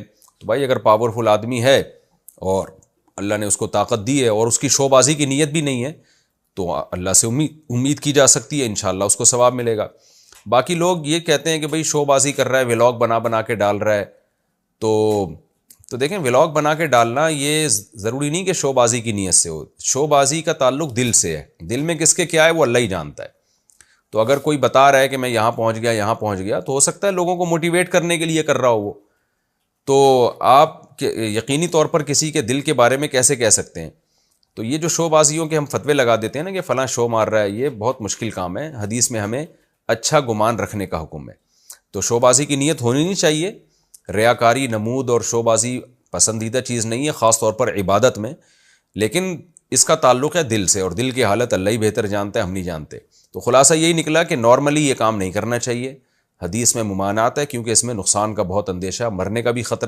تو بھائی اگر پاورفل آدمی ہے اور اللہ نے اس کو طاقت دی ہے اور اس کی شو بازی کی نیت بھی نہیں ہے تو اللہ سے امید کی جا سکتی ہے، انشاءاللہ اس کو ثواب ملے گا۔ باقی لوگ یہ کہتے ہیں کہ بھئی شو بازی کر رہا ہے، ولاگ بنا کے ڈال رہا ہے، تو دیکھیں ولاگ بنا کے ڈالنا یہ ضروری نہیں کہ شو بازی کی نیت سے ہو، شو بازی کا تعلق دل سے ہے، دل میں کس کے کیا ہے وہ اللہ ہی جانتا ہے۔ تو اگر کوئی بتا رہا ہے کہ میں یہاں پہنچ گیا تو ہو سکتا ہے لوگوں کو موٹیویٹ کرنے کے لیے کر رہا ہو وہ، تو آپ یقینی طور پر کسی کے دل کے بارے میں کیسے کہہ سکتے ہیں؟ تو یہ جو شو بازیوں کے ہم فتوے لگا دیتے ہیں نا کہ فلاں شو مار رہا ہے، یہ بہت مشکل کام ہے۔ حدیث میں ہمیں اچھا گمان رکھنے کا حکم ہے، تو شو بازی کی نیت ہونی نہیں چاہیے۔ ریاکاری، نمود اور شو بازی پسندیدہ چیز نہیں ہے، خاص طور پر عبادت میں، لیکن اس کا تعلق ہے دل سے، اور دل کی حالت اللہ ہی بہتر جانتا ہے، ہم نہیں جانتے۔ تو خلاصہ یہی نکلا کہ نارملی یہ کام نہیں کرنا چاہیے، حدیث میں ممانعت ہے کیونکہ اس میں نقصان کا بہت اندیشہ، مرنے کا بھی خطرہ